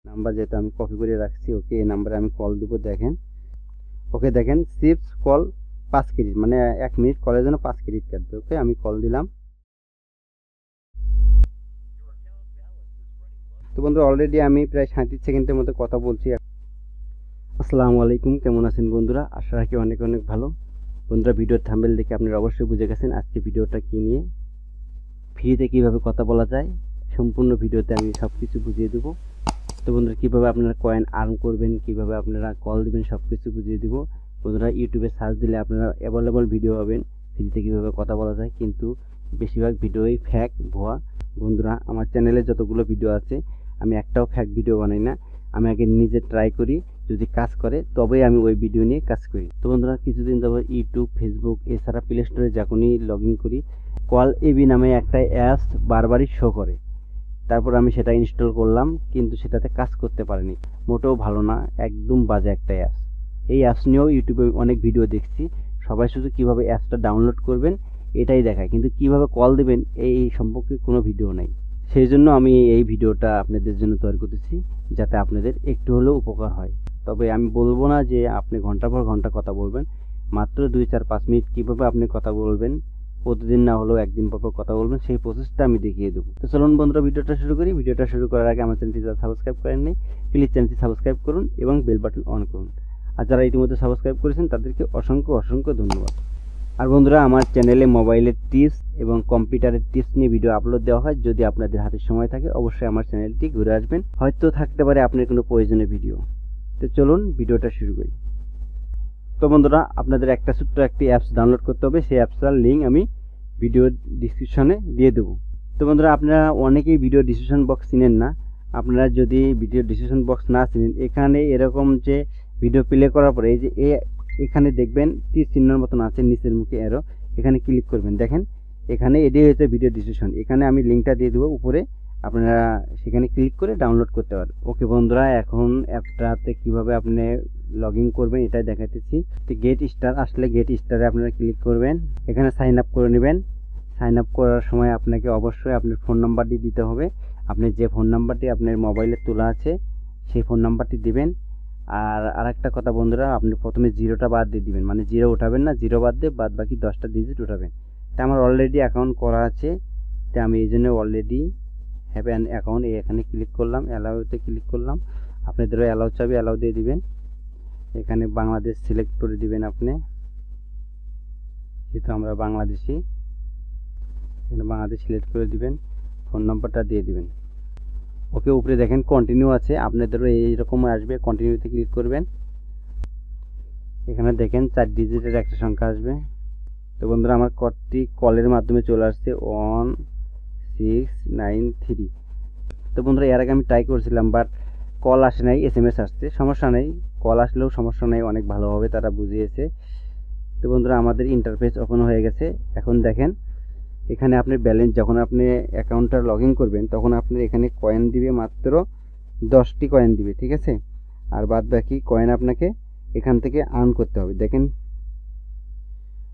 Number যেটা আমি copy করে রাখছি, ওকে এই নাম্বারে আমি কল দিব। দেখেন, ওকে দেখেন সিপস কল 5 ক্রেডিট, মানে 1 মিনিট কলের জন্য 5 ক্রেডিট কাটবে। ওকে আমি কল দিলাম। তো বন্ধুরা অলরেডি আমি প্রায় 37 সেকেন্ডের মতো কথা বলছি। আসসালামু আলাইকুম, কেমন আছেন বন্ধুরা? আশা রাখি অনেক অনেক ভালো। বন্ধুরা ভিডিওর থাম্বনেল দেখে আপনারা অবশ্যই বুঝে গেছেন আজকে ভিডিওটা কি নিয়ে, ফ্রিতে কিভাবে কথা বলা যায়। সম্পূর্ণ ভিডিওতে আমি সব কিছু বুঝিয়ে দেবো। তো বন্ধুরা কীভাবে আপনারা কয়েন আর্ন করবেন, কীভাবে আপনারা কল দিবেন, সব কিছু বুঝিয়ে দেবো। বন্ধুরা ইউটিউবে সার্চ দিলে আপনারা অ্যাভেলেবল ভিডিও পাবেন ফ্রিতে কীভাবে কথা বলা যায়, কিন্তু বেশিরভাগ ভিডিওই ফ্যাক, ভুয়া। বন্ধুরা আমার চ্যানেলে যতগুলো ভিডিও আছে আমি একটাও ফ্যাক ভিডিও বানাই না। আমি আগে নিজে ট্রাই করি, যদি কাজ করে তবেই আমি ওই ভিডিও নিয়ে কাজ করি। তো বন্ধুরা কিছুদিন যাবত ইউটিউব, ফেসবুক এছাড়া প্লে স্টোরে যখনই লগ ইন করি, কল এবি নামে একটা অ্যাপস বারবারই শো করে। তারপর আমি সেটা ইনস্টল করলাম, কিন্তু সেটাতে কাজ করতে পারিনি। মোটেও ভালো না, একদম বাজে একটা অ্যাপস। এই অ্যাপস নিয়েও ইউটিউবে অনেক ভিডিও দেখছি, সবাই শুধু কীভাবে অ্যাপসটা ডাউনলোড করবেন এটাই দেখায়, কিন্তু কিভাবে কল দেবেন এই সম্পর্কে কোনো ভিডিও নেই। সেই জন্য আমি এই ভিডিওটা আপনাদের জন্য তৈরি করতেছি, যাতে আপনাদের একটু হলেও উপকার হয়। তবে আমি বলবো না যে আপনি ঘন্টার পর ঘন্টা কথা বলবেন, মাত্র 2-4-5 মিনিট কীভাবে আপনি কথা বলবেন, প্রতিদিন না হলেও একদিন পর কথা বলবেন, সেই প্রসেসটা আমি দেখিয়ে দেবো। তো চলুন বন্ধুরা ভিডিওটা শুরু করি। ভিডিওটা শুরু করার আগে আমার চ্যানেলটি যারা সাবস্ক্রাইব করেননি প্লিজ চ্যানেলটি সাবস্ক্রাইব করুন এবং বেল বাটন অন করুন। আর যারা ইতিমধ্যে সাবস্ক্রাইব করেছেন তাদেরকে অসংখ্য অসংখ্য ধন্যবাদ। আর বন্ধুরা আমার চ্যানেলে মোবাইলের টিপস এবং কম্পিউটারের টিপস নিয়ে ভিডিও আপলোড দেওয়া হয়। যদি আপনাদের হাতে সময় থাকে অবশ্যই আমার চ্যানেলটি ঘুরে আসবেন, হয়তো থাকতে পারে আপনার কোনো প্রয়োজনীয় ভিডিও। তো চলুন ভিডিওটা শুরু করি। তো বন্ধুরা আপনাদের একটা ছোট্ট একটি অ্যাপস ডাউনলোড করতে হবে, সেই অ্যাপসটার লিঙ্ক আমি ভিডিও ডিসক্রিপশনে দিয়ে দেবো। তো বন্ধুরা আপনারা অনেকেই ভিডিও ডিসক্রিপশন বক্স চিনেন না। আপনারা যদি ভিডিও ডিসক্রিপশন বক্স না চিনেন, এখানে এরকম যে ভিডিও প্লে করার পরে এই যে এখানে দেখবেন তীর চিহ্নের মতন আছে নিচের মুখে অ্যারো, এখানে ক্লিক করবেন। দেখেন এখানে এটাই হচ্ছে ভিডিও ডিসক্রিপশন, এখানে আমি লিঙ্কটা দিয়ে দেবো উপরে, আপনারা সেখানে ক্লিক করে ডাউনলোড করতে পারেন। ওকে বন্ধুরা এখন অ্যাপটাতে কীভাবে আপনি লগ ইন করবেন এটাই দেখাতেছি। তো গেট স্টার আসলে গেট স্টারে আপনারা ক্লিক করবেন, এখানে সাইন আপ করে নেবেন। সাইন আপ করার সময় আপনাকে অবশ্যই আপনার ফোন নাম্বারটি দিতে হবে। আপনি যে ফোন নাম্বারটি আপনার মোবাইলে তোলা আছে সেই ফোন নাম্বারটি দিবেন। আর আরেকটা কথা বন্ধুরা, আপনি প্রথমে জিরোটা বাদ দিয়ে দিবেন, মানে জিরো উঠাবেন না, জিরো বাদ দিয়ে বাদ বাকি 10টা ডিজিট উঠাবেন। তা আমার অলরেডি অ্যাকাউন্ট করা আছে, তো আমি এই জন্য অলরেডি হ্যাভ অ্যান অ্যাকাউন্ট এখানে ক্লিক করলাম, অ্যালাউতে ক্লিক করলাম। আপনাদেরও অ্যালাউ চাবি, অ্যালাউ দিয়ে দিবেন। এখানে বাংলাদেশ সিলেক্ট করে দিবেন আপনি, যেহেতু আমরা বাংলাদেশি, এখানে বাংলাদেশ সিলেক্ট করে দিবেন, ফোন নাম্বারটা দিয়ে দিবেন। ওকে উপরে দেখেন কন্টিনিউ আছে, আপনাদেরও এইরকম আসবে, কন্টিনিউতে ক্লিক করবেন। এখানে দেখেন 4 ডিজিটের একটা সংখ্যা আসবে। তো বন্ধুরা আমার কোডটি কলের মাধ্যমে চলে আসছে 1693। তো বন্ধুরা এর আগে আমি ট্রাই করেছিলাম, বাট কল আসে নাই, SMS আসছে। সমস্যা নেই, কল আসলেও সমস্যা নেই, অনেক ভালোভাবে তারা বুঝিয়েছে। তো বন্ধুরা আমাদের ইন্টারফেস ওপেন হয়ে গেছে। এখন দেখেন এখানে আপনার ব্যালেন্স, যখন আপনি অ্যাকাউন্টটা লগ ইন করবেন তখন আপনার এখানে কয়েন দিবে, মাত্র 10টি কয়েন দিবে, ঠিক আছে। আর বাদ বাকি কয়েন আপনাকে এখান থেকে আর্ন করতে হবে। দেখেন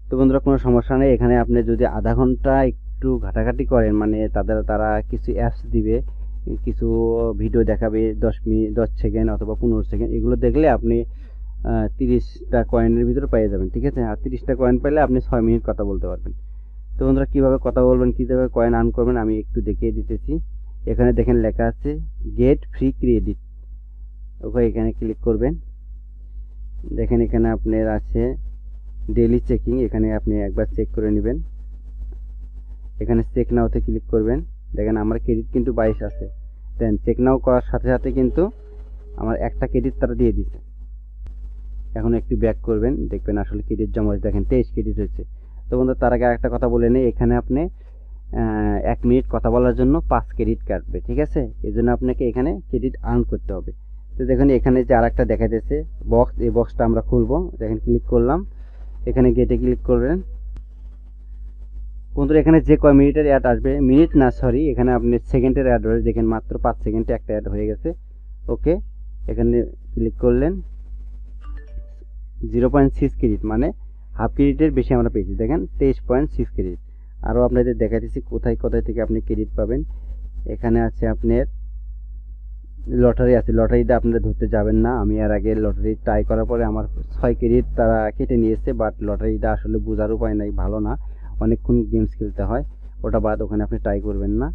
তো বন্ধুরা কোনো সমস্যা নেই, এখানে আপনি যদি আধা ঘন্টা একটু ঘাটাঘাটি করেন, মানে তারা কিছু অ্যাপস দিবে, কিছু ভিডিও দেখাবে 10 মিনিট 10 সেকেন্ড অথবা 15 সেকেন্ড, এগুলো দেখলে আপনি 30টা কয়েনের ভিতরে পেয়ে যাবেন, ঠিক আছে। আর 30টা কয়েন পেলে আপনি 6 মিনিট কথা বলতে পারবেন। তো বন্ধুরা কীভাবে কথা বলবেন, কীভাবে কয়েন আর্ন করবেন আমি একটু দেখিয়ে দিতেছি। এখানে দেখেন লেখা আছে গেট ফ্রি ক্রেডিট, ওকে এখানে ক্লিক করবেন। দেখেন এখানে আপনার আছে ডেইলি চেকিং, এখানে আপনি একবার চেক করে নেবেন। এখানে চেক নাওতে ক্লিক করবেন। দেখেন আমার ক্রেডিট কিন্তু 22 আছে। দেন চেক নাও করার সাথে সাথে কিন্তু আমার একটা ক্রেডিট তারা দিয়ে দিচ্ছে। এখন একটু ব্যাক করবেন, দেখবেন আসলে ক্রেডিট জমা হয়েছে। দেখেন 23 ক্রেডিট হয়েছে। তো বন্ধু তার আগে আরেকটা কথা বলে নেই, এখানে আপনি 1 মিনিট কথা বলার জন্য 5 ক্রেডিট কাটবে, ঠিক আছে। এই জন্য আপনাকে এখানে ক্রেডিট আর্ন করতে হবে। তো দেখুন এখানে যে আরেকটা দেখা যাচ্ছে বক্স, এই বক্সটা আমরা খুলবো। দেখেন ক্লিক করলাম, এখানে গেটে ক্লিক করবেন। বন্ধুরা এখানে যে কয় মিনিটের অ্যাড আসবে, মিনিট না সরি, এখানে আপনি সেকেন্ডের অ্যাড হবে। দেখেন মাত্র 5 সেকেন্ডে একটা অ্যাড হয়ে গেছে। ওকে এখানে ক্লিক করলেন, 0.6 ক্রেডিট, মানে হাফ ক্রেডিটের বেশি আমরা পেয়েছি। দেখেন 23.6 ক্রেডিট। আরও আপনাদের দেখাচ্ছি কোথায় কোথায় থেকে আপনি ক্রেডিট পাবেন। এখানে আছে আপনার লটারি আছে, লটারিটা আপনারা ধরতে যাবেন না। আমি এর আগে লটারি ট্রাই করার পরে আমার 6 ক্রেডিট তারা কেটে নিয়েছে, বাট লটারিটা আসলে বোঝার উপায় নাই, ভালো না, অনেকক্ষণ গেমস খেলতে হয়, ওটা বাদ, ওখানে আপনি ট্রাই করবেন না।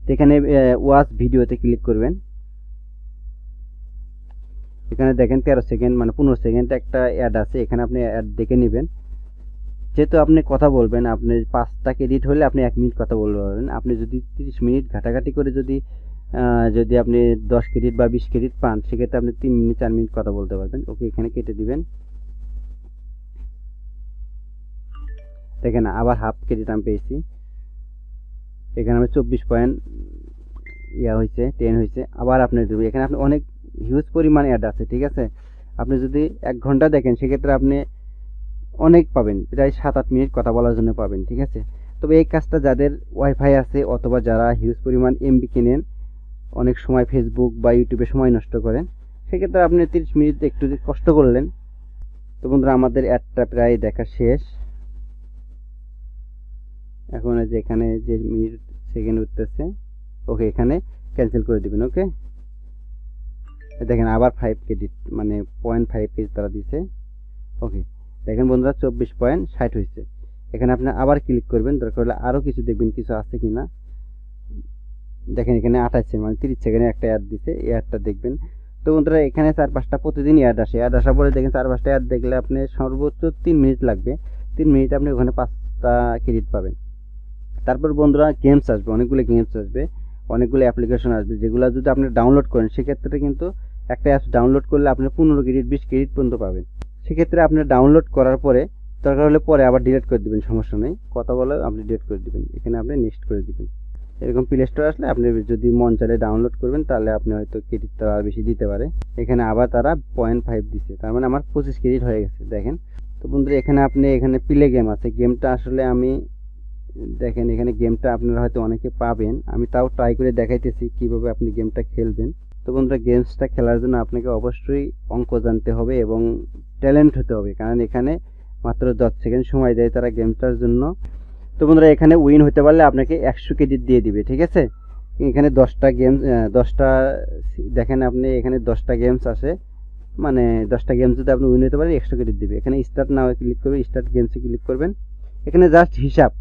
তো এখানে ওয়াচ ভিডিওতে ক্লিক করবেন। এখানে দেখেন 13 সেকেন্ড মানে 15 সেকেন্ড একটা অ্যাড আছে, এখানে আপনি অ্যাড দেখে নেবেন। যেহেতু আপনি কথা বলবেন, আপনি 5টা ক্রেডিট হলে আপনি 1 মিনিট কথা বলতে পারবেন। আপনি যদি 30 মিনিট ঘাটাঘাটি করে যদি আপনি 10 ক্রেডিট বা 20 ক্রেডিট পান, সেক্ষেত্রে আপনি 3 মিনিট 4 মিনিট কথা বলতে পারবেন। ওকে, এখানে কেটে দিবেন। দেখেন আবার হাফ ক্রেডিট আমি পেয়েছি। এখানে আমি 24 পয়েন্ট হয়েছে, 10 হয়েছে। আবার আপনি দেবেন, এখানে আপনি অনেক হিউজ পরিমাণ অ্যাড আছে, ঠিক আছে। আপনি যদি 1 ঘন্টা দেখেন, সেক্ষেত্রে আপনি অনেক পাবেন, প্রায় 7-8 মিনিট কথা বলার জন্য পাবেন, ঠিক আছে। তবে এই কাজটা যাদের ওয়াইফাই আছে অথবা যারা হিউজ পরিমাণ এমবি কেনেন, অনেক সময় ফেসবুক বা ইউটিউবে সময় নষ্ট করেন, সেক্ষেত্রে আপনি 30 মিনিট একটু কষ্ট করলেন। তো বন্ধুরা, আমাদের অ্যাডটা প্রায় দেখা শেষ। এখন যে এখানে যে মিনিট সেকেন্ড উঠতেছে, ওকে, এখানে ক্যান্সেল করে দিবেন। ওকে, দেখেন আবার 5 ক্রেডিট মানে 0.5 ক্রেডিট তারা দিছে। ওকে, দেখেন বন্ধুরা 24.60 হয়েছে। এখানে আপনি আবার ক্লিক করবেন, দরকার হলে আরও কিছু দেখবেন কিছু আছে কিনা। দেখেন এখানে 28 মানে 30 সেকেন্ডে একটা অ্যাড দিছে, এই অ্যাডটা দেখবেন। তো বন্ধুরা, এখানে 4-5টা প্রতিদিন অ্যাড আসে, অ্যাড আসার পরে দেখেন 4-5টা অ্যাড দেখলে আপনি সর্বোচ্চ 3 মিনিট লাগবে। 3 মিনিট আপনি ওখানে 5টা ক্রেডিট পাবেন। তারপর বন্ধুরা গেমস আসবে, অনেকগুলো গেমস আসবে, অনেকগুলো অ্যাপ্লিকেশন আসবে, যেগুলো যদি আপনি ডাউনলোড করেন, সেক্ষেত্রে কিন্তু একটা অ্যাপস ডাউনলোড করলে আপনি 15 ক্রেডিট 20 ক্রেডিট পর্যন্ত পাবেন। সেক্ষেত্রে আপনি ডাউনলোড করার পরে দরকার হলে পরে আবার ডিলিট করে দিবেন, সমস্যা নেই, কথা বলে আপনি ডিলিট করে দিবেন। এখানে আপনি নেক্সট করে দিবেন। এরকম প্লে স্টোর আসলে আপনি যদি মন চাইলে ডাউনলোড করবেন, তাহলে আপনি হয়তো ক্রেডিট তারা বেশি দিতে পারে। এখানে আবার তারা 0.5 দিচ্ছে, তার মানে আমার 25 ক্রেডিট হয়ে গেছে, দেখেন। তো বন্ধুরা, এখানে আপনি এখানে প্লে গেম আছে, গেমটা আসলে আমি দেখেন এখানে গেমটা আপনারা হয়তো অনেকে পাবেন, আমি তাও ট্রাই করে দেখাইতেছি কিভাবে আপনি গেমটা খেলবেন। তো বন্ধুরা, গেমসটা খেলার জন্য আপনাকে অবশ্যই অঙ্ক জানতে হবে এবং ট্যালেন্ট হতে হবে, কারণ এখানে মাত্র 10 সেকেন্ড সময় দেয় তারা গেমটার জন্য। তো বন্ধুরা, এখানে উইন হতে পারলে আপনাকে 100 ক্রেডিট দিয়ে দিবে, ঠিক আছে। এখানে 10টা গেমস 10টা দেখেন আপনি এখানে 10টা গেমস আসে, মানে 10টা গেমস যদি আপনি উইন হতে পারেন 100 ক্রেডিট দিবে। এখানে স্টার্ট নাও ক্লিক করবেন, স্টার্ট গেমসে ক্লিক করবেন। এখানে জাস্ট হিসাব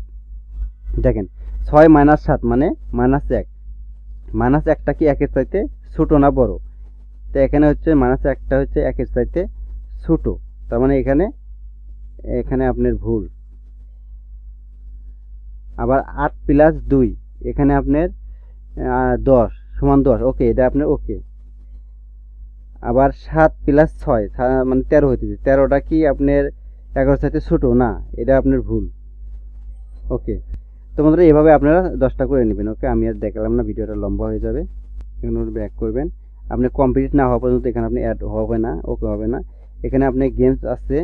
দেখেন, 6 - 7 মানে -1, -1টা কি 1-এর চাইতে ছোট না বড়? তো এখানে হচ্ছে -1টা হচ্ছে 1-এর চাইতে ছোট, তার মানে এখানে এখানে আপনার ভুল। আবার 8 + 2 এখানে আপনার 10 = 10, ওকে, এটা আপনার ওকে। আবার 7 + 6 মানে 13 হইতেছে, 13টা কি আপনার 11-এর চাইতে ছোট না? এটা আপনার ভুল, ওকে। তো বন্ধুরা, এভাবে আপনারা 10টা করে নেবেন। ওকে, আমি আর দেখালাম না, ভিডিওটা লম্বা হয়ে যাবে। এখানে ব্যাক করবেন, আপনি কমপ্লিট না হওয়া পর্যন্ত এখানে আপনি অ্যাড হবে না, ওকে হবে না। এখানে আপনি গেমস আছে,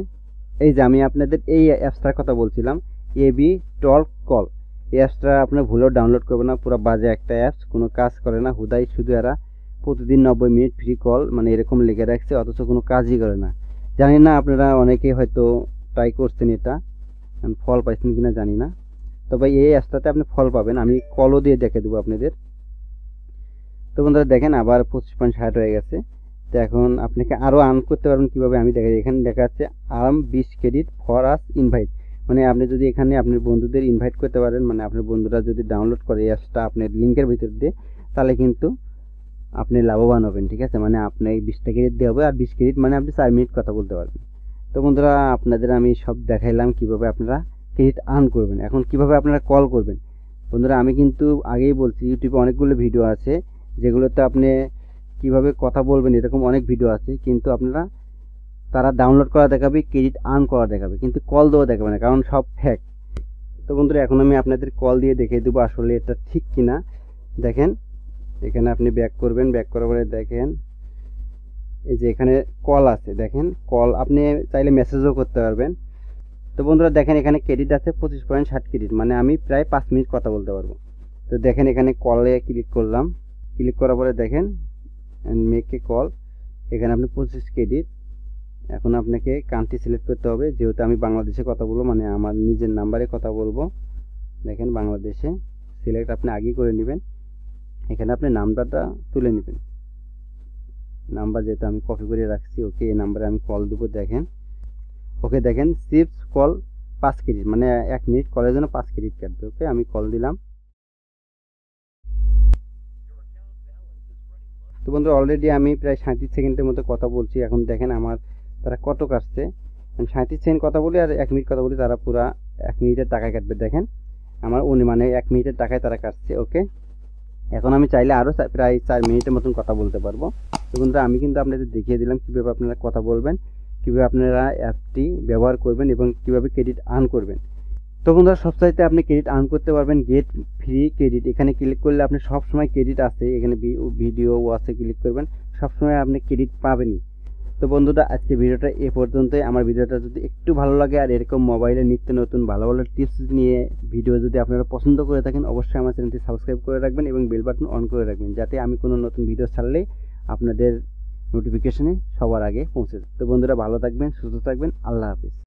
এই যে আমি আপনাদের এই অ্যাপসটার কথা বলছিলাম, এবি টল কল। এই অ্যাপসটা আপনার ভুলেও ডাউনলোড করবেন না, পুরো বাজে একটা অ্যাপস, কোনো কাজ করে না, হুদাই শুধু এরা প্রতিদিন 90 মিনিট ফ্রি কল মানে এরকম লিখে রাখছে, অথচ কোনো কাজই করে না। জানি না আপনারা অনেকে হয়তো ট্রাই করছেন, এটা ফল পাইছেন কিনা জানি না। তবে এই অ্যাপসটাতে আপনি ফল পাবেন, আমি কলও দিয়ে দেখে দেবো আপনাদের। তো বন্ধুরা, দেখেন আবার 25.60 হয়ে গেছে। তো এখন আপনাকে আরও আর্ন করতে পারবেন কীভাবে আমি দেখাই। এখানে দেখা যাচ্ছে earn 20 credit for us invite, মানে আপনি যদি এখানে আপনার বন্ধুদের ইনভাইট করতে পারেন, মানে আপনার বন্ধুরা যদি ডাউনলোড করে এই অ্যাপসটা আপনার লিঙ্কের ভিতর দিয়ে, তাহলে কিন্তু আপনি লাভবান হবেন, ঠিক আছে। মানে আপনাকে 20টা ক্রেডিট দেওয়া হবে, আর 20 ক্রেডিট মানে আপনি 4 মিনিট কথা বলতে পারবেন। তো বন্ধুরা, আপনাদের আমি সব দেখাইলাম কিভাবে আপনারা ক্রেডিট আর্ন করবেন। এখন কিভাবে আপনারা কল করবেন, বন্ধুরা আমি কিন্তু আগেই বলছি, ইউটিউবে অনেকগুলো ভিডিও আছে যেগুলোতে আপনি কিভাবে কথা বলবেন এরকম অনেক ভিডিও আছে, কিন্তু আপনারা তারা ডাউনলোড করা দেখাবে, ক্রেডিট আর্ন করা দেখাবে, কিন্তু কল দেওয়া দেখাবে না, কারণ সব ফেক। তো বন্ধুরা, এখন আমি আপনাদের কল দিয়ে দেখিয়ে দেবো আসলে এটা ঠিক কিনা। দেখেন এখানে আপনি ব্যাক করবেন, ব্যাক করার পরে দেখেন এই যে এখানে কল আছে, দেখেন কল আপনি চাইলে মেসেজও করতে পারবেন। তো বন্ধুরা, দেখেন এখানে ক্রেডিট আছে 25.60 ক্রেডিট, মানে আমি প্রায় 5 মিনিট কথা বলতে পারবো। তো দেখেন এখানে কলে ক্লিক করলাম, ক্লিক করার পরে দেখেন মেক এ কল, এখানে আপনি 25 ক্রেডিট। এখন আপনাকে কান্ট্রি সিলেক্ট করতে হবে, যেহেতু আমি বাংলাদেশে কথা বলবো, মানে আমার নিজের নাম্বারে কথা বলবো। দেখেন বাংলাদেশে সিলেক্ট আপনি আগেই করে নেবেন। এখানে আপনি নাম্বারটা তুলে নেবেন। নাম্বার যেহেতু আমি কপি করে রাখছি, ওকে এই নাম্বারে আমি কল দেবো। দেখেন, ওকে দেখেন চিপস কল 5 ক্রেডিট, মানে 1 মিনিট কলের জন্য 5 ক্রেডিট কাটবে। ওকে আমি কল দিলাম। তো বন্ধুরা অলরেডি আমি প্রায় 37 সেকেন্ডের মতো কথা বলছি। এখন দেখেন আমার তারা কত কাটছে। আমি 37 সেকেন্ড কথা বলি আর 1 মিনিট কথা বলি, তারা পুরা 1 মিনিটের টাকায় কাটবে। দেখেন আমার মানে 1 মিনিটের টাকায় তারা কাটছে। ওকে এখন আমি চাইলে আরও প্রায় 4 মিনিটের মতন কথা বলতে পারবো। তো বন্ধুরা আমি কিন্তু আপনাদের দেখিয়ে দিলাম কীভাবে আপনারা কথা বলবেন, কীভাবে আপনারা অ্যাপটি ব্যবহার করবেন এবং কীভাবে ক্রেডিট আর্ন করবেন। তো বন্ধুরা সবচাইতে আপনি ক্রেডিট আর্ন করতে পারবেন গেট ফ্রি ক্রেডিট। এখানে ক্লিক করলে আপনি সবসময় ক্রেডিট আছে, এখানে ভিডিও ওয়াচে ক্লিক করবেন, সবসময় আপনি ক্রেডিট পাবেনই। তো বন্ধুরা আজকে ভিডিওটা এ পর্যন্তই। আমার ভিডিওটা যদি একটু ভালো লাগে আর এরকম মোবাইলে নিত্য নতুন ভালো ভালো টিপস নিয়ে ভিডিও যদি আপনারা পছন্দ করে থাকেন, অবশ্যই আমার চ্যানেলটি সাবস্ক্রাইব করে রাখবেন এবং বেল বাটন অন করে রাখবেন, যাতে আমি কোনো নতুন ভিডিও ছাড়লেই আপনাদের নোটিফিকেশনে সবার আগে পৌঁছে যায়। তো বন্ধুরা ভালো থাকবেন, সুস্থ থাকবেন, আল্লাহ হাফিজ।